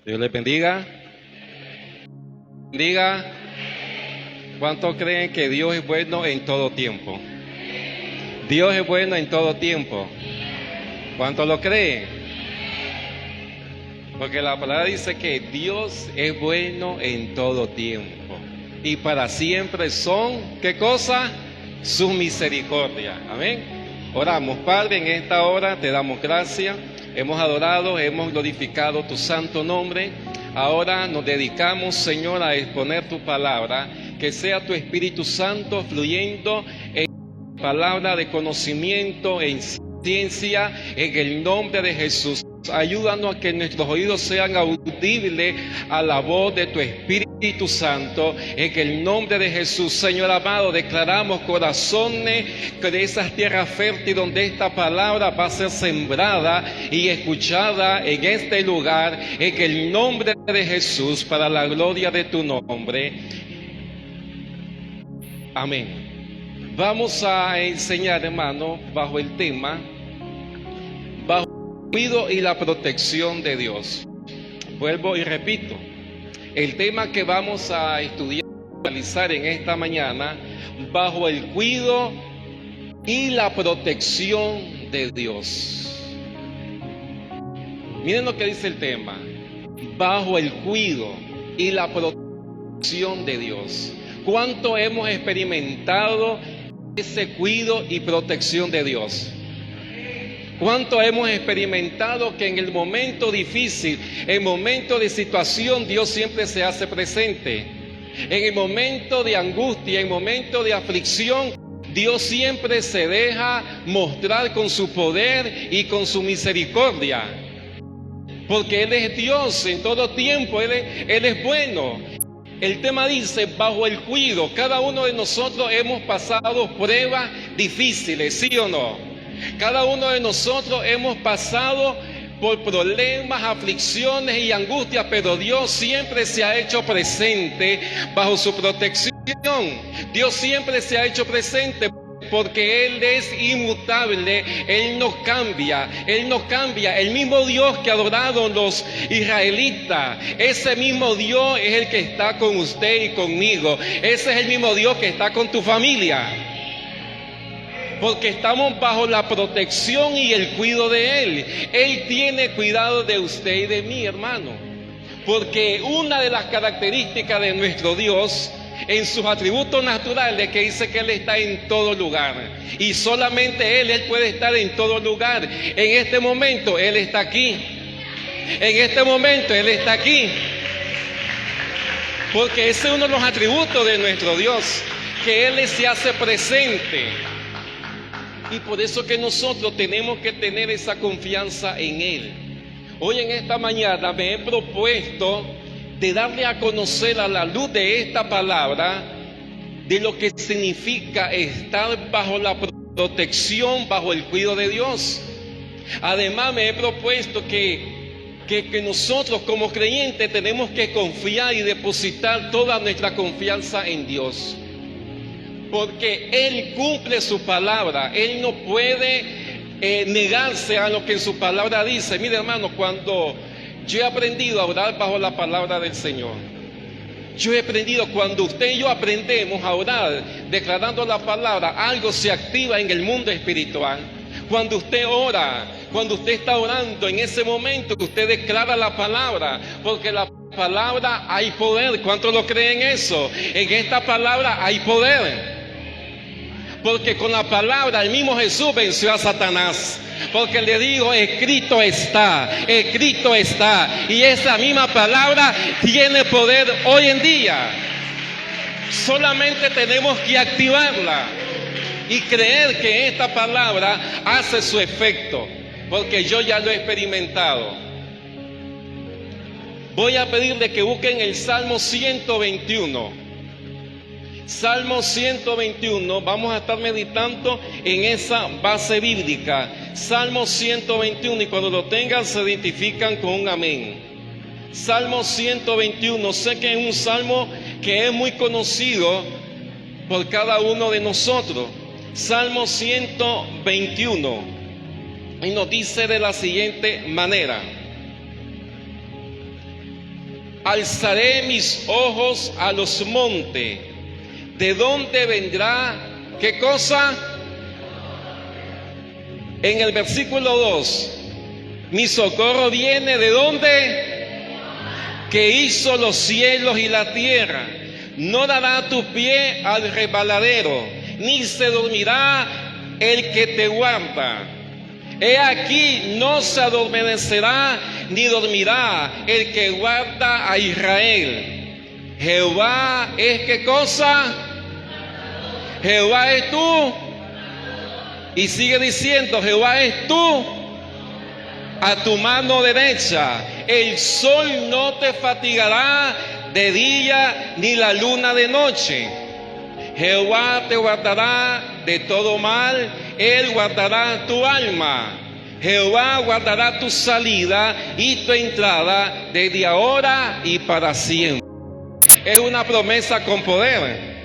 Dios les bendiga. Diga, ¿cuántos creen que Dios es bueno en todo tiempo? Dios es bueno en todo tiempo. ¿Cuántos lo creen? Porque la palabra dice que Dios es bueno en todo tiempo. Y para siempre son, ¿qué cosa? Sus misericordias. Amén. Oramos, Padre, en esta hora te damos gracias. Hemos adorado, hemos glorificado tu santo nombre. Ahora nos dedicamos, Señor, a exponer tu palabra. Que sea tu Espíritu Santo fluyendo en palabra de conocimiento, en ciencia, en el nombre de Jesús. Ayúdanos a que nuestros oídos sean audibles a la voz de tu Espíritu Santo. En el nombre de Jesús, Señor amado, declaramos corazones de esas tierras fértiles donde esta palabra va a ser sembrada y escuchada en este lugar. En el nombre de Jesús, para la gloria de tu nombre. Amén. Vamos a enseñar, hermano, bajo el tema cuidado y la protección de Dios. Vuelvo y repito, el tema que vamos a estudiar y analizar en esta mañana, bajo el cuidado y la protección de Dios. Miren lo que dice el tema, bajo el cuidado y la protección de Dios. ¿Cuánto hemos experimentado ese cuidado y protección de Dios? ¿Cuánto hemos experimentado que en el momento difícil, en momento de situación, Dios siempre se hace presente? En el momento de angustia, en el momento de aflicción, Dios siempre se deja mostrar con su poder y con su misericordia. Porque Él es Dios en todo tiempo, Él es bueno. El tema dice, bajo el cuidado, cada uno de nosotros hemos pasado pruebas difíciles, ¿sí o no? Cada uno de nosotros hemos pasado por problemas, aflicciones y angustias, pero Dios siempre se ha hecho presente bajo su protección. Dios siempre se ha hecho presente porque Él es inmutable, Él no cambia, Él no cambia. El mismo Dios que adoraron los israelitas, ese mismo Dios es el que está con usted y conmigo. Ese es el mismo Dios que está con tu familia. Porque estamos bajo la protección y el cuidado de Él. Él tiene cuidado de usted y de mí, hermano. Porque una de las características de nuestro Dios, en sus atributos naturales, que dice que Él está en todo lugar. Y solamente Él puede estar en todo lugar. En este momento Él está aquí. En este momento Él está aquí. Porque ese es uno de los atributos de nuestro Dios, que Él se hace presente. Y por eso que nosotros tenemos que tener esa confianza en Él. Hoy en esta mañana me he propuesto de darle a conocer a la luz de esta palabra de lo que significa estar bajo la protección, bajo el cuidado de Dios. Además me he propuesto que nosotros como creyentes tenemos que confiar y depositar toda nuestra confianza en Dios. Porque Él cumple su palabra, Él no puede negarse a lo que en su palabra dice. Mire, hermano, cuando yo he aprendido a orar bajo la palabra del Señor, yo he aprendido, cuando usted y yo aprendemos a orar declarando la palabra, algo se activa en el mundo espiritual. Cuando usted ora, cuando usted está orando, en ese momento que usted declara la palabra, porque la palabra hay poder. ¿Cuántos lo creen eso? En esta palabra hay poder. Porque con la palabra el mismo Jesús venció a Satanás. Porque le digo, escrito está, escrito está. Y esa misma palabra tiene poder hoy en día. Solamente tenemos que activarla y creer que esta palabra hace su efecto. Porque yo ya lo he experimentado. Voy a pedirle que busquen el Salmo 121. Salmo 121, vamos a estar meditando en esa base bíblica. Salmo 121, y cuando lo tengan se identifican con un amén. Salmo 121, sé que es un salmo que es muy conocido por cada uno de nosotros. Salmo 121, y nos dice de la siguiente manera: alzaré mis ojos a los montes. ¿De dónde vendrá? ¿Qué cosa? En el versículo 2, mi socorro viene ¿de dónde? Que hizo los cielos y la tierra. No dará tu pie al resbaladero, ni se dormirá el que te guarda. He aquí, no se adormecerá ni dormirá el que guarda a Israel. Jehová es ¿qué cosa? Jehová es tú. Y sigue diciendo, Jehová es tú a tu mano derecha. El sol no te fatigará de día ni la luna de noche. Jehová te guardará de todo mal, Él guardará tu alma. Jehová guardará tu salida y tu entrada desde ahora y para siempre. Es una promesa con poder.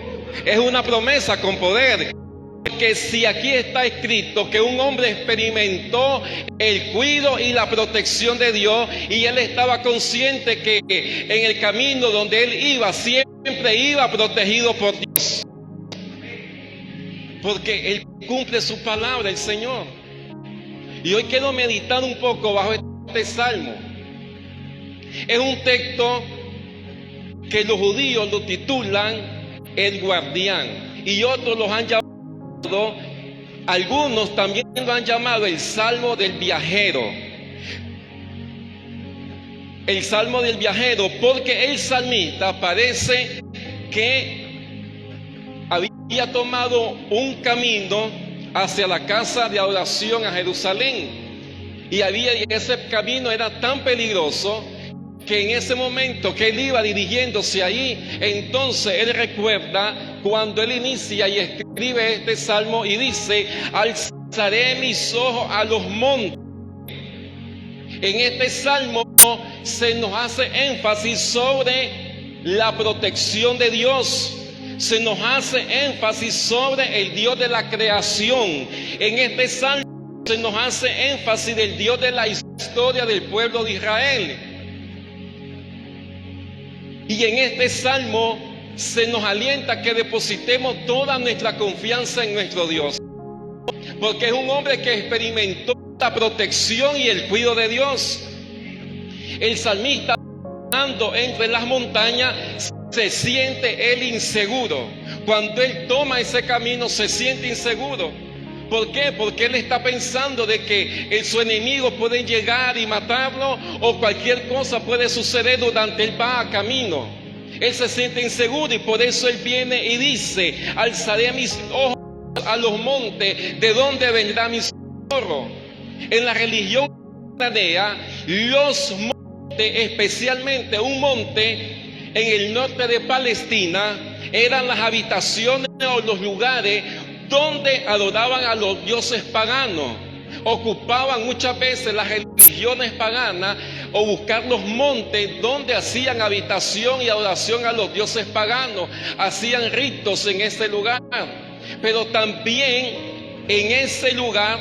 Es una promesa con poder. Que si aquí está escrito que un hombre experimentó el cuidado y la protección de Dios, y él estaba consciente que en el camino donde él iba, siempre iba protegido por Dios. Porque Él cumple su palabra, el Señor. Y hoy quiero meditar un poco bajo este salmo. Es un texto que los judíos lo titulan el guardián. Y otros los han llamado, algunos también lo han llamado el salmo del viajero. El salmo del viajero, porque el salmista parece que había tomado un camino hacia la casa de oración a Jerusalén, y ese camino era tan peligroso que en ese momento que él iba dirigiéndose ahí, entonces él recuerda cuando él inicia y escribe este salmo y dice: alzaré mis ojos a los montes. En este salmo se nos hace énfasis sobre la protección de Dios. Se nos hace énfasis sobre el Dios de la creación. En este salmo se nos hace énfasis del Dios de la historia del pueblo de Israel. Y en este salmo se nos alienta que depositemos toda nuestra confianza en nuestro Dios. Porque es un hombre que experimentó la protección y el cuidado de Dios. El salmista, andando entre las montañas, se siente él inseguro. Cuando él toma ese camino se siente inseguro. ¿Por qué? Porque él está pensando de que su enemigo puede llegar y matarlo, o cualquier cosa puede suceder durante él va a camino. Él se siente inseguro y por eso él viene y dice: alzaré mis ojos a los montes, ¿de dónde vendrá mi socorro? En la religión cananea, los montes, especialmente un monte en el norte de Palestina, eran las habitaciones o los lugares donde adoraban a los dioses paganos. Ocupaban muchas veces las religiones paganas o buscar los montes donde hacían habitación y adoración a los dioses paganos. Hacían ritos en ese lugar. Pero también en ese lugar,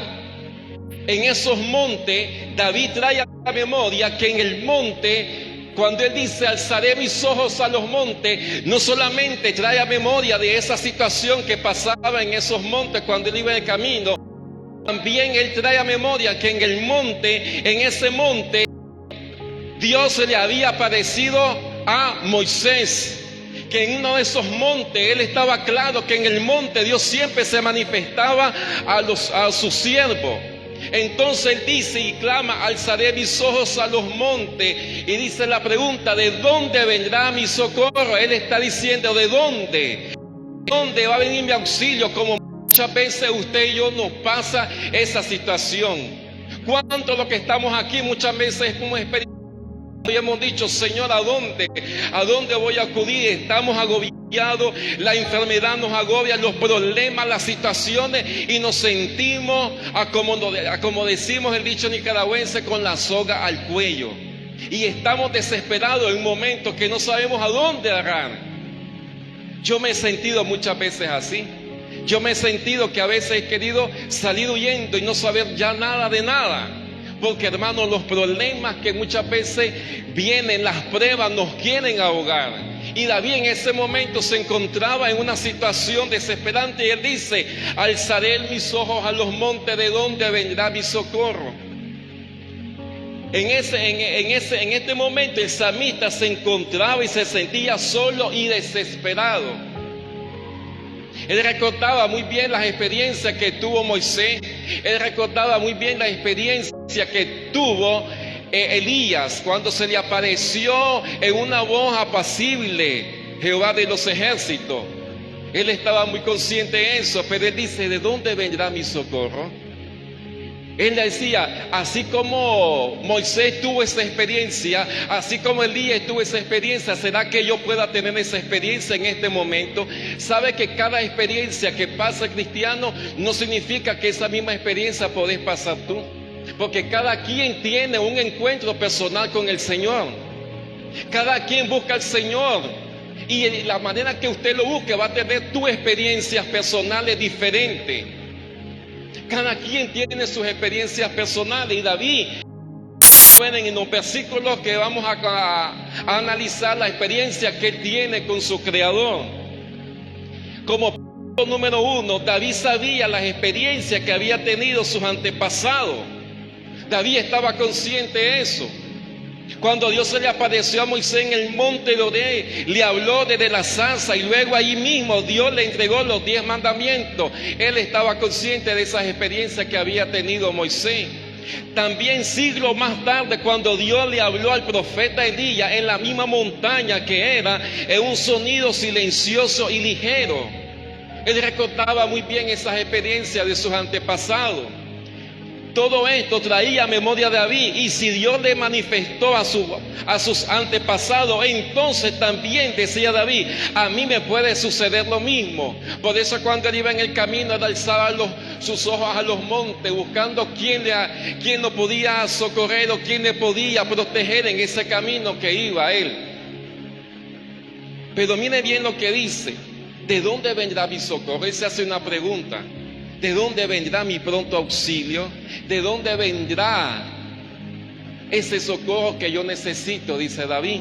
en esos montes, David trae a la memoria que en el monte, cuando él dice alzaré mis ojos a los montes, no solamente trae a memoria de esa situación que pasaba en esos montes cuando él iba en el camino, también él trae a memoria que en el monte, en ese monte, Dios le había aparecido a Moisés. Que en uno de esos montes, él estaba claro que en el monte Dios siempre se manifestaba a sus siervos. Entonces él dice y clama: alzaré mis ojos a los montes. Y dice la pregunta: ¿de dónde vendrá mi socorro? Él está diciendo: ¿de dónde? ¿De dónde va a venir mi auxilio? Como muchas veces usted y yo nos pasa esa situación. ¿Cuánto lo que estamos aquí muchas veces como experiencia? Y hemos dicho: Señor, ¿a dónde voy a acudir? Estamos agobiados, la enfermedad nos agobia, los problemas, las situaciones, y nos sentimos, como decimos el dicho nicaragüense, con la soga al cuello. Y estamos desesperados en momentos que no sabemos a dónde agarrar. Yo me he sentido muchas veces así. Yo me he sentido que a veces he querido salir huyendo y no saber ya nada de nada. Porque, hermanos, los problemas que muchas veces vienen, las pruebas, nos quieren ahogar. Y David en ese momento se encontraba en una situación desesperante y él dice: alzaré mis ojos a los montes, ¿de dónde vendrá mi socorro? En este momento el salmista se encontraba y se sentía solo y desesperado. Él recordaba muy bien las experiencias que tuvo Moisés. Él recordaba muy bien la experiencia que tuvo Elías cuando se le apareció en una voz apacible Jehová de los ejércitos. Él estaba muy consciente de eso, pero él dice: ¿de dónde vendrá mi socorro? Él decía, así como Moisés tuvo esa experiencia, así como Elías tuvo esa experiencia, ¿será que yo pueda tener esa experiencia en este momento? Sabe que cada experiencia que pasa el cristiano no significa que esa misma experiencia podés pasar tú, porque cada quien tiene un encuentro personal con el Señor. Cada quien busca al Señor, y la manera que usted lo busque va a tener tus experiencias personales diferentes. Cada quien tiene sus experiencias personales, y David, en los versículos que vamos a analizar la experiencia que él tiene con su Creador. Como punto número 1, David sabía las experiencias que había tenido sus antepasados. David estaba consciente de eso. Cuando Dios se le apareció a Moisés en el monte de Horeb, le habló desde la zarza, y luego ahí mismo Dios le entregó los 10 mandamientos. Él estaba consciente de esas experiencias que había tenido Moisés. También siglos más tarde, cuando Dios le habló al profeta Elías en la misma montaña que era, en un sonido silencioso y ligero. Él recordaba muy bien esas experiencias de sus antepasados. Todo esto traía a memoria de David, y si Dios le manifestó a sus antepasados, entonces también, decía David, a mí me puede suceder lo mismo. Por eso cuando él iba en el camino, él alzaba sus ojos a los montes, buscando quién lo podía socorrer o quién le podía proteger en ese camino que iba él. Pero mire bien lo que dice: ¿de dónde vendrá mi socorro? Él se hace una pregunta. ¿De dónde vendrá mi pronto auxilio? ¿De dónde vendrá ese socorro que yo necesito? Dice David.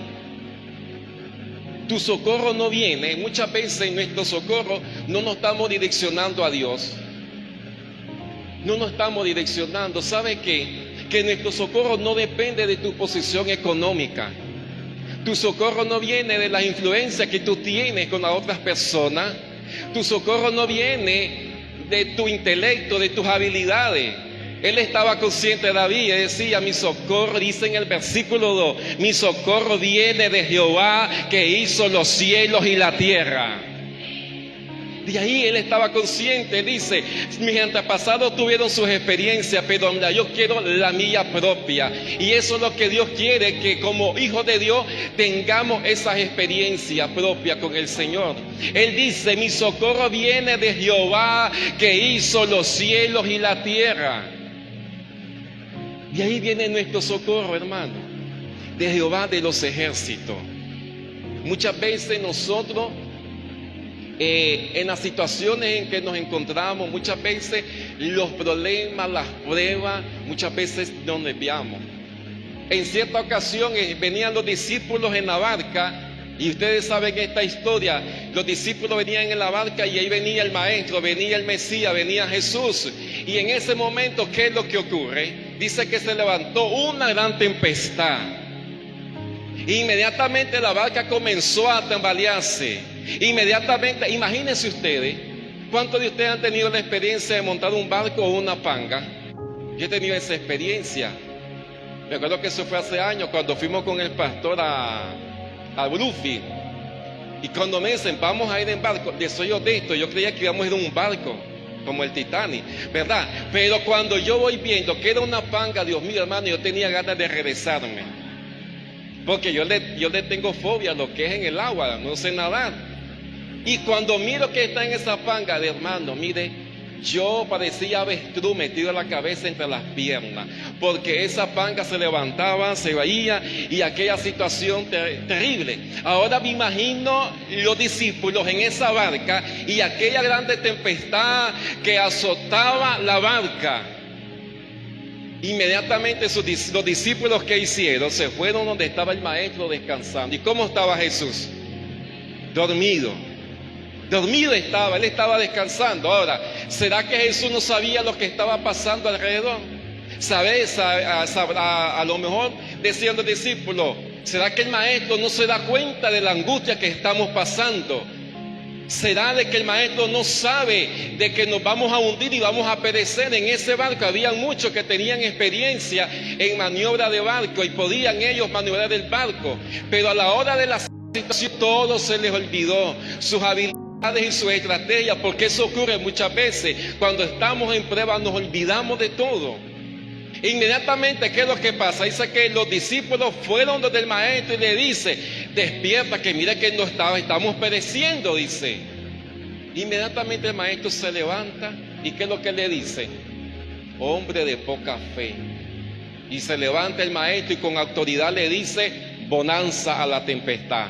Tu socorro no viene. Muchas veces en nuestro socorro no nos estamos direccionando a Dios. No nos estamos direccionando. ¿Sabe qué? Que nuestro socorro no depende de tu posición económica. Tu socorro no viene de las influencias que tú tienes con las otras personas. Tu socorro no viene de tu intelecto, de tus habilidades. Él estaba consciente, David, y decía: mi socorro, dice en el versículo 2, mi socorro viene de Jehová que hizo los cielos y la tierra. De ahí él estaba consciente. Dice: mis antepasados tuvieron sus experiencias, pero yo quiero la mía propia. Y eso es lo que Dios quiere, que como hijos de Dios tengamos esas experiencias propias con el Señor. Él dice: mi socorro viene de Jehová que hizo los cielos y la tierra. Y ahí viene nuestro socorro, hermano, de Jehová de los ejércitos. Muchas veces nosotros, en las situaciones en que nos encontramos, muchas veces los problemas, las pruebas, muchas veces nos desviamos. En cierta ocasión venían los discípulos en la barca, y ustedes saben esta historia. Los discípulos venían en la barca, y ahí venía el Maestro, venía el Mesías, venía Jesús. Y en ese momento, ¿qué es lo que ocurre? Dice que se levantó una gran tempestad. Inmediatamente la barca comenzó a tambalearse. Inmediatamente, imagínense ustedes, ¿cuántos de ustedes han tenido la experiencia de montar un barco o una panga? Yo he tenido esa experiencia. Me acuerdo que eso fue hace años, cuando fuimos con el pastor a Bluefield. Y cuando me dicen: vamos a ir en barco, les soy honesto, yo creía que íbamos a ir en un barco como el Titanic, ¿verdad? Pero cuando yo voy viendo que era una panga, Dios mío, hermano, yo tenía ganas de regresarme. Porque yo le tengo fobia a lo que es en el agua, no sé nadar. Y cuando miro que está en esa panga, de hermano, mire, yo parecía avestruz metido la cabeza entre las piernas, porque esa panga se levantaba, se veía, y aquella situación terrible. Ahora me imagino los discípulos en esa barca y aquella grande tempestad que azotaba la barca. Inmediatamente los discípulos que hicieron se fueron donde estaba el maestro descansando. ¿Y cómo estaba Jesús? Dormido. Dormido estaba, él estaba descansando. Ahora, ¿será que Jesús no sabía lo que estaba pasando alrededor? A lo mejor decían los discípulos, ¿será que el maestro no se da cuenta de la angustia que estamos pasando? ¿Será de que el maestro no sabe de que nos vamos a hundir y vamos a perecer en ese barco? Había muchos que tenían experiencia en maniobra de barco y podían ellos maniobrar el barco, pero a la hora de la situación todo se les olvidó, sus habilidades y sus estrategias, porque eso ocurre muchas veces. Cuando estamos en prueba nos olvidamos de todo. Inmediatamente, ¿qué es lo que pasa? Dice que los discípulos fueron donde el maestro y le dice, despierta, que mira que no estamos pereciendo, dice. Inmediatamente el maestro se levanta y ¿qué es lo que le dice? Hombre de poca fe. Y se levanta el maestro y con autoridad le dice, bonanza a la tempestad,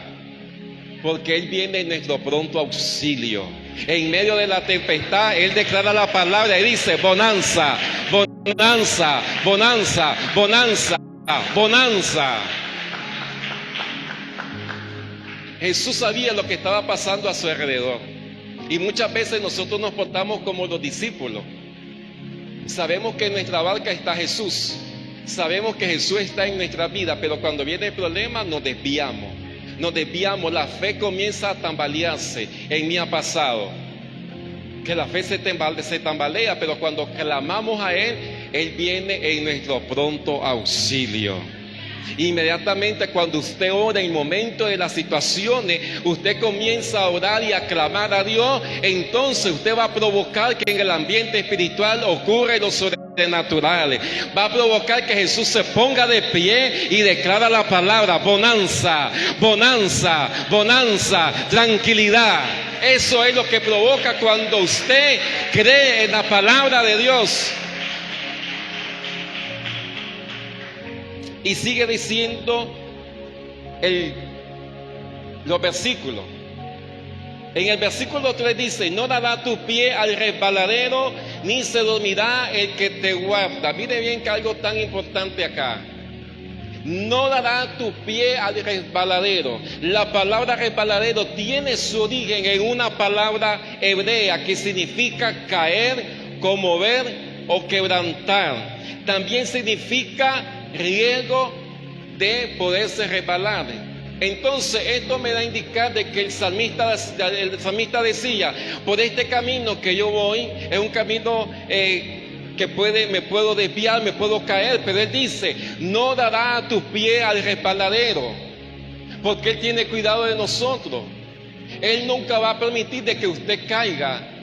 porque Él viene en nuestro pronto auxilio. En medio de la tempestad, Él declara la palabra y dice, bonanza, bonanza, bonanza, bonanza, bonanza. Jesús sabía lo que estaba pasando a su alrededor. Y muchas veces nosotros nos portamos como los discípulos. Sabemos que en nuestra barca está Jesús. Sabemos que Jesús está en nuestra vida, pero cuando viene el problema nos desviamos. Nos desviamos, la fe comienza a tambalearse. En mí ha pasado que la fe se tambalea, pero cuando clamamos a Él, Él viene en nuestro pronto auxilio. Inmediatamente cuando usted ora en el momento de las situaciones, usted comienza a orar y a clamar a Dios, entonces usted va a provocar que en el ambiente espiritual ocurra lo sobrenatural. Va a provocar que Jesús se ponga de pie y declara la palabra, bonanza, bonanza, bonanza, tranquilidad. Eso es lo que provoca cuando usted cree en la palabra de Dios. Y sigue diciendo los versículos. En el versículo 3 dice, no dará tu pie al resbaladero, ni se dormirá el que te guarda. Mire bien que algo tan importante acá. No dará tu pie al resbaladero. La palabra resbaladero tiene su origen en una palabra hebrea que significa caer, conmover o quebrantar. También significa riesgo de poderse resbalar. Entonces esto me da a indicar de que el salmista decía, por este camino que yo voy, es un camino que me puedo desviar, me puedo caer, pero él dice, no dará tu pie al resbaladero, porque Él tiene cuidado de nosotros. Él nunca va a permitir de que usted caiga.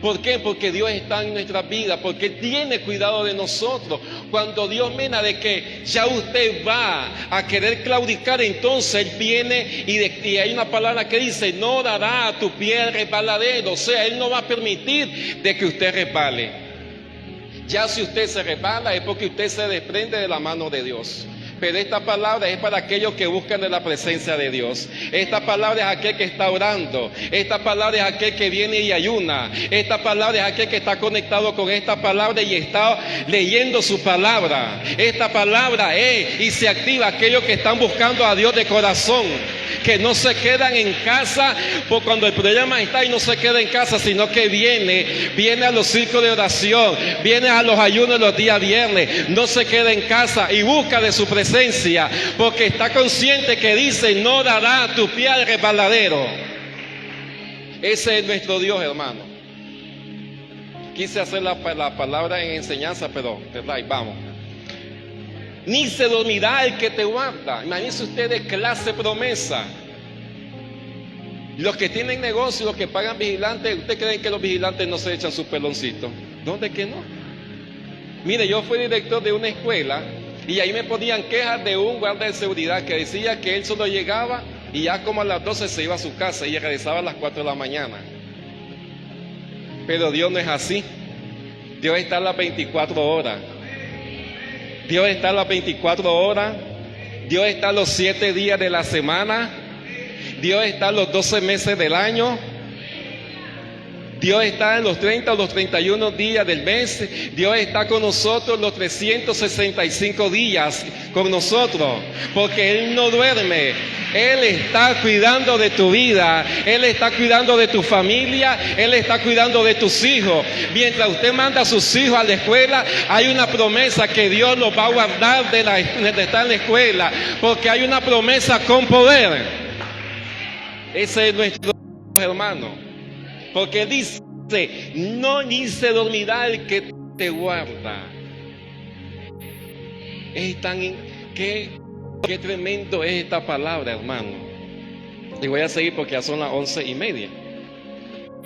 ¿Por qué? Porque Dios está en nuestra vida, porque Él tiene cuidado de nosotros. Cuando Dios mira de que ya usted va a querer claudicar, entonces Él viene y hay una palabra que dice, no dará a tu pie al resbaladero. O sea, Él no va a permitir de que usted resbale. Ya si usted se resbala es porque usted se desprende de la mano de Dios. Pero esta palabra es para aquellos que buscan de la presencia de Dios. Esta palabra es aquel que está orando. Esta palabra es aquel que viene y ayuna. Esta palabra es aquel que está conectado con esta palabra y está leyendo su palabra. Esta palabra es y se activa aquellos que están buscando a Dios de corazón, que no se quedan en casa por cuando el problema está y no se queda en casa, sino que viene a los círculos de oración, viene a los ayunos los días viernes, no se queda en casa y busca de su presencia, porque está consciente que dice, no dará tu pie al resbaladero. Ese es nuestro Dios, hermano. Quise hacer la palabra en enseñanza, pero ¿verdad? Y vamos. Ni se dormirá el que te guarda. Imagínense ustedes clase promesa. Los que tienen negocio, los que pagan vigilantes, ¿ustedes creen que los vigilantes no se echan sus peloncitos? ¿Dónde que no? Mire, yo fui director de una escuela y ahí me ponían quejas de un guardia de seguridad que decía que él solo llegaba y ya como a las 12 se iba a su casa y regresaba a las 4 de la mañana. Pero Dios no es así. Dios está a las 24 horas. Dios está a las 24 horas. Dios está a los 7 días de la semana. Dios está a los 12 meses del año. Dios está en los 30 o los 31 días del mes. Dios está con nosotros los 365 días con nosotros, porque Él no duerme. Él está cuidando de tu vida, Él está cuidando de tu familia, Él está cuidando de tus hijos. Mientras usted manda a sus hijos a la escuela, hay una promesa que Dios los va a guardar de estar en la escuela, porque hay una promesa con poder. Ese es nuestro hermano, porque dice, no ni se dormirá el que te guarda. Es tan qué tremendo es esta palabra, hermano. Y voy a seguir porque ya son las 11:30.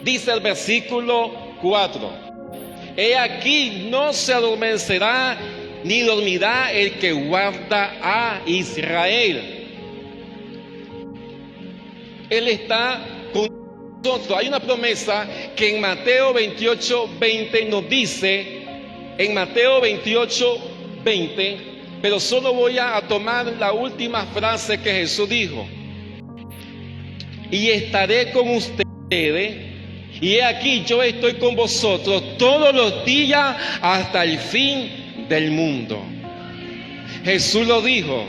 Dice el versículo 4: He aquí no se adormecerá ni dormirá el que guarda a Israel. Él está con nosotros. Hay una promesa que en Mateo 28:20 nos dice, en Mateo 28:20, pero solo voy a tomar la última frase que Jesús dijo: y estaré con ustedes, y he aquí yo estoy con vosotros todos los días hasta el fin del mundo. Jesús lo dijo.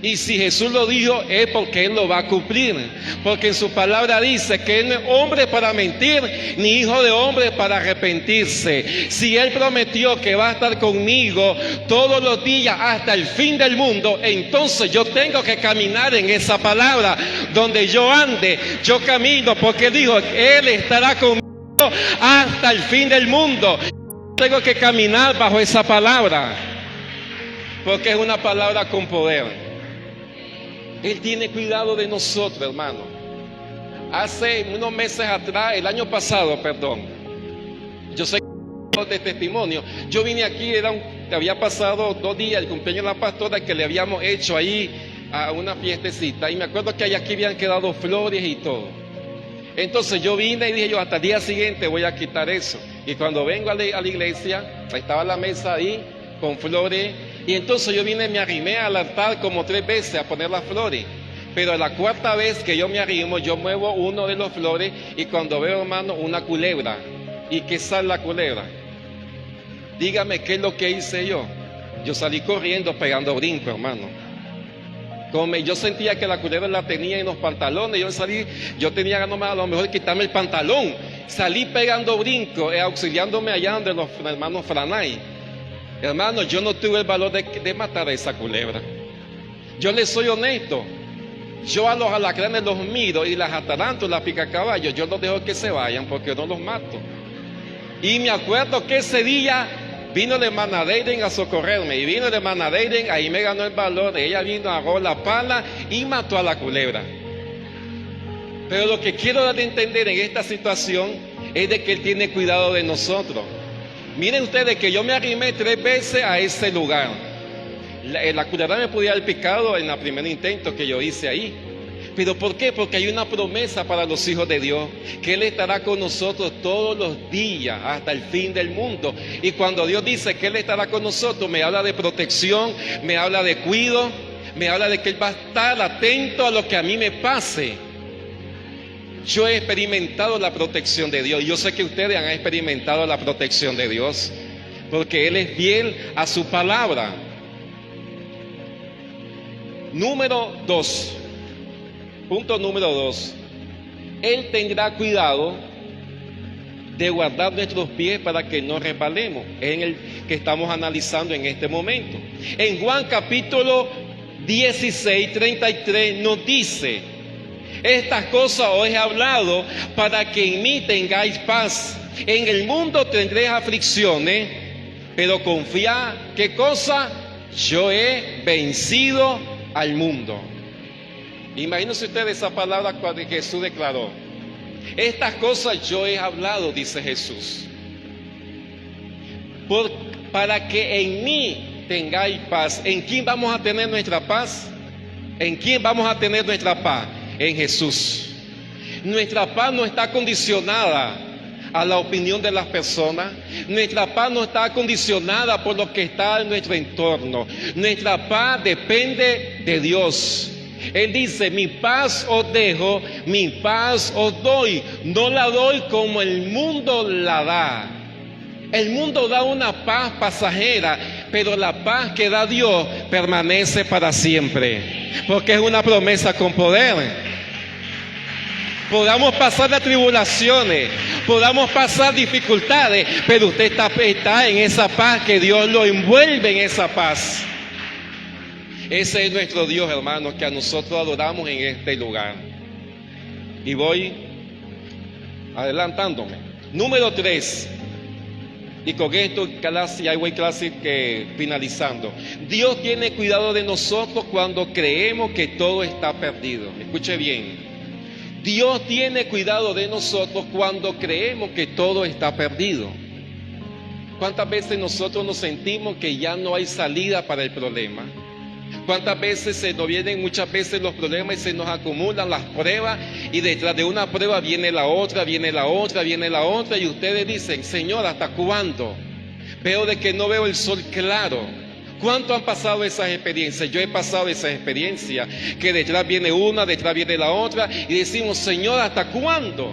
Y si Jesús lo dijo, es porque Él lo va a cumplir. Porque en su palabra dice que Él no es hombre para mentir, ni hijo de hombre para arrepentirse. Si Él prometió que va a estar conmigo todos los días hasta el fin del mundo, entonces yo tengo que caminar en esa palabra. Donde yo ande, yo camino, porque dijo, Él estará conmigo hasta el fin del mundo. Tengo que caminar bajo esa palabra, porque es una palabra con poder. Él tiene cuidado de nosotros, hermano. Hace unos meses atrás, el año pasado, perdón, yo sé de testimonio, yo vine aquí, había pasado 2 días el cumpleaños de la pastora que le habíamos hecho ahí a una fiestecita, y me acuerdo que aquí habían quedado flores y todo. Entonces yo vine y dije yo, hasta el día siguiente voy a quitar eso. Y cuando vengo a la iglesia, estaba la mesa ahí con flores. Y entonces yo vine y me arrimé al altar como 3 veces a poner las flores. Pero a la 4ª vez que yo me arrimo, yo muevo uno de los flores y cuando veo, hermano, una culebra. ¿Y qué sale la culebra? Dígame qué es lo que hice yo. Yo salí corriendo pegando brinco, hermano. Yo sentía que la culebra la tenía en los pantalones. Yo tenía ganas a lo mejor quitarme el pantalón. Salí pegando brinco, auxiliándome allá de los hermanos Franay. Hermano, yo no tuve el valor de matar a esa culebra. Yo les soy honesto. Yo a los alacranes los miro y las atarantas, las picacaballos, yo los dejo que se vayan porque no los mato. Y me acuerdo que ese día vino la hermana Deiden a socorrerme. Y vino la hermana Deiden, ahí me ganó el valor. Ella vino, agarró la pala y mató a la culebra. Pero lo que quiero dar a entender en esta situación es de que Él tiene cuidado de nosotros. Miren ustedes que yo me arrimé 3 veces a ese lugar. La culebra me podía haber picado en el primer intento que yo hice ahí. ¿Pero por qué? Porque hay una promesa para los hijos de Dios, que Él estará con nosotros todos los días hasta el fin del mundo. Y cuando Dios dice que Él estará con nosotros, me habla de protección, me habla de cuidado, me habla de que Él va a estar atento a lo que a mí me pase. Yo he experimentado la protección de Dios. Yo sé que ustedes han experimentado la protección de Dios, porque Él es fiel a su palabra. Número 2. Punto número 2. Él tendrá cuidado de guardar nuestros pies para que no resbalemos. Es en el que estamos analizando en este momento. En Juan capítulo 16, 33 nos dice: estas cosas os he hablado para que en mí tengáis paz. En el mundo tendréis aflicciones, pero confiad, ¿qué cosa? Yo he vencido al mundo. Imagínense ustedes esa palabra que Jesús declaró. Estas cosas yo he hablado, dice Jesús, para que en mí tengáis paz. ¿En quién vamos a tener nuestra paz? ¿En quién vamos a tener nuestra paz? En Jesús. Nuestra paz no está condicionada a la opinión de las personas. Nuestra paz no está condicionada por lo que está en nuestro entorno. Nuestra paz depende de Dios. Él dice, mi paz os dejo, mi paz os doy. No la doy como el mundo la da. El mundo da una paz pasajera, pero la paz que da Dios permanece para siempre, porque es una promesa con poder. Podamos pasar las tribulaciones, podamos pasar dificultades, pero usted está en esa paz, que Dios lo envuelve en esa paz. Ese es nuestro Dios, hermanos, que a nosotros adoramos en este lugar. Y voy adelantándome. Número 3. Y con esto ya voy casi que finalizando. Dios tiene cuidado de nosotros cuando creemos que todo está perdido. Escuche bien. Dios tiene cuidado de nosotros cuando creemos que todo está perdido. ¿Cuántas veces nosotros nos sentimos que ya no hay salida para el problema? ¿Cuántas veces se nos vienen muchas veces los problemas y se nos acumulan las pruebas, y detrás de una prueba viene la otra, viene la otra, viene la otra, y ustedes dicen, Señor, ¿hasta cuándo? Veo de que no veo el sol claro. ¿Cuánto han pasado esas experiencias? Yo he pasado esas experiencias, que detrás viene una, detrás viene la otra, y decimos, Señor, ¿hasta cuándo?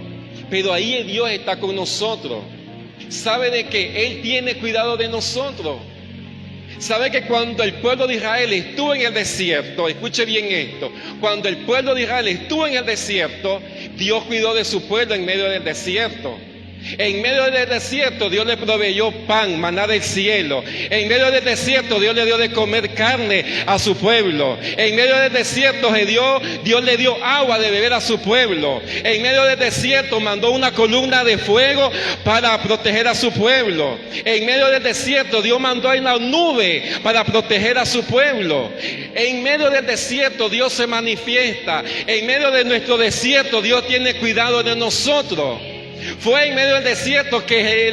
Pero ahí Dios está con nosotros. Sabe de que Él tiene cuidado de nosotros. Sabe que cuando el pueblo de Israel estuvo en el desierto, escuche bien esto, cuando el pueblo de Israel estuvo en el desierto, Dios cuidó de su pueblo en medio del desierto. En medio del desierto Dios le proveyó pan, maná del cielo. En medio del desierto Dios le dio de comer carne a su pueblo. En medio del desierto Dios le dio agua de beber a su pueblo. En medio del desierto mandó una columna de fuego para proteger a su pueblo. En medio del desierto Dios mandó una nube para proteger a su pueblo. En medio del desierto Dios se manifiesta. En medio de nuestro desierto Dios tiene cuidado de nosotros. Fue en medio del desierto que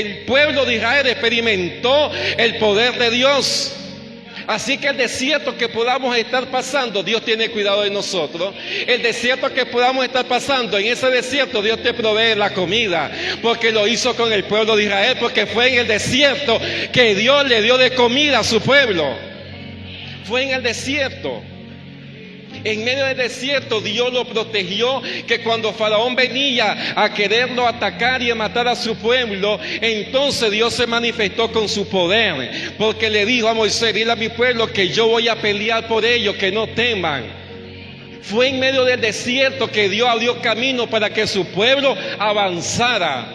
el pueblo de Israel experimentó el poder de Dios. Así que el desierto que podamos estar pasando, Dios tiene cuidado de nosotros. El desierto que podamos estar pasando, en ese desierto Dios te provee la comida, porque lo hizo con el pueblo de Israel, porque fue en el desierto que Dios le dio de comida a su pueblo. Fue en el desierto. En medio del desierto Dios lo protegió, que cuando Faraón venía a quererlo atacar y a matar a su pueblo, entonces Dios se manifestó con su poder, porque le dijo a Moisés, dile a mi pueblo que yo voy a pelear por ellos, que no teman. Fue en medio del desierto que Dios abrió camino para que su pueblo avanzara.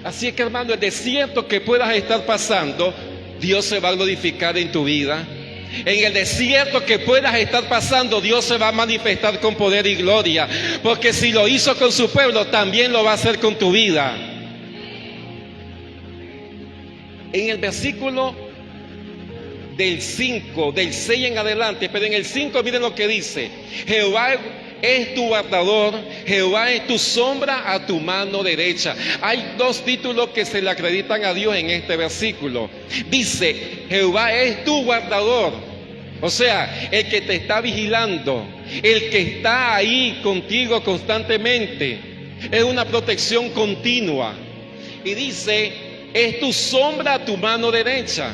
Así es que, hermano, el desierto que puedas estar pasando, Dios se va a glorificar en tu vida. En el desierto que puedas estar pasando, Dios se va a manifestar con poder y gloria, porque si lo hizo con su pueblo, también lo va a hacer con tu vida. En el versículo del 5, del 6 en adelante, pero en el 5 miren lo que dice: Jehová es tu guardador, Jehová es tu sombra a tu mano derecha. Hay dos títulos que se le acreditan a Dios en este versículo. Dice, Jehová es tu guardador, o sea, el que te está vigilando, el que está ahí contigo constantemente. Es una protección continua. Y dice, es tu sombra a tu mano derecha.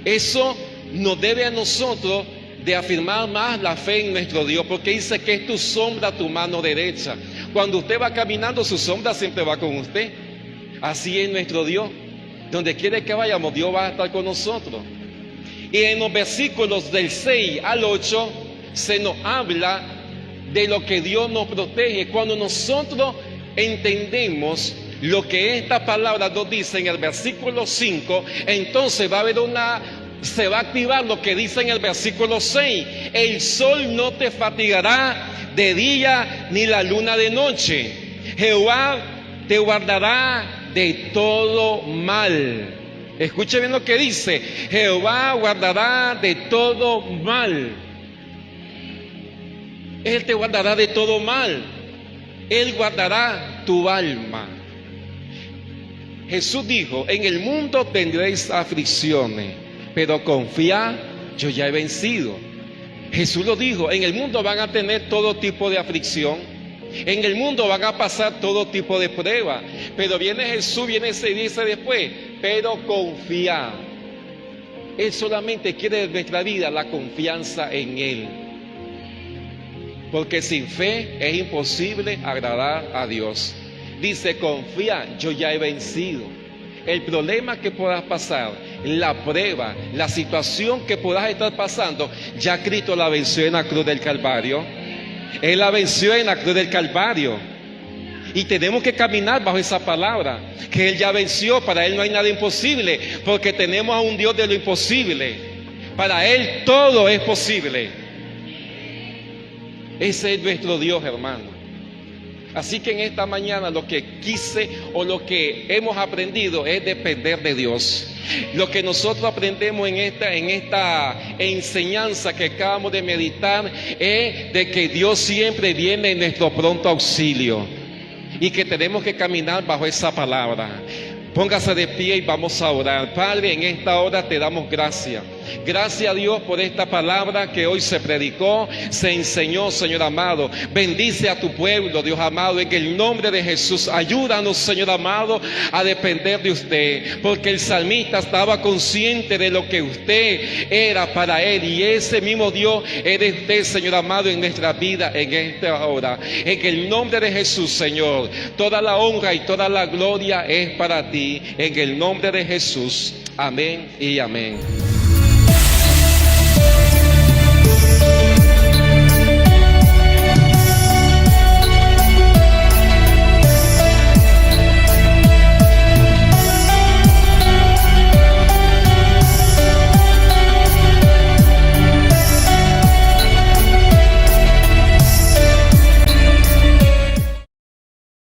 Eso nos debe a nosotros de afirmar más la fe en nuestro Dios, porque dice que es tu sombra a tu mano derecha. Cuando usted va caminando, su sombra siempre va con usted. Así es nuestro Dios. Donde quiere que vayamos, Dios va a estar con nosotros. Y en los versículos del 6 al 8 se nos habla de lo que Dios nos protege. Cuando nosotros entendemos lo que esta palabra nos dice en el versículo 5, entonces va a haber se va a activar lo que dice en el versículo 6. El sol no te fatigará de día, ni la luna de noche. Jehová te guardará de todo mal. Escuche bien lo que dice: Jehová guardará de todo mal. Él te guardará de todo mal. Él guardará tu alma. Jesús dijo, en el mundo tendréis aflicciones, pero confiad, yo ya he vencido. Jesús lo dijo, en el mundo van a tener todo tipo de aflicción, en el mundo van a pasar todo tipo de pruebas, pero viene Jesús, viene y se dice después, pero confiad. Él solamente quiere de nuestra vida la confianza en Él. Porque sin fe es imposible agradar a Dios. Dice, confía, yo ya he vencido. El problema que puedas pasar, la prueba, la situación que puedas estar pasando, ya Cristo la venció en la cruz del Calvario. Él la venció en la cruz del Calvario. Y tenemos que caminar bajo esa palabra, que Él ya venció. Para Él no hay nada imposible, porque tenemos a un Dios de lo imposible. Para Él todo es posible. Ese es nuestro Dios, hermano. Así que en esta mañana lo que quise o lo que hemos aprendido es depender de Dios. Lo que nosotros aprendemos en esta enseñanza que acabamos de meditar es de que Dios siempre viene en nuestro pronto auxilio y que tenemos que caminar bajo esa palabra. Póngase de pie y vamos a orar. Padre, en esta hora te damos gracias. Gracias a Dios por esta palabra que hoy se predicó, se enseñó, Señor amado. Bendice a tu pueblo, Dios amado, en el nombre de Jesús. Ayúdanos, Señor amado, a depender de usted, porque el salmista estaba consciente de lo que usted era para él, y ese mismo Dios eres usted, Señor amado, en nuestra vida en esta hora. En el nombre de Jesús, Señor, toda la honra y toda la gloria es para ti, en el nombre de Jesús. Amén y amén.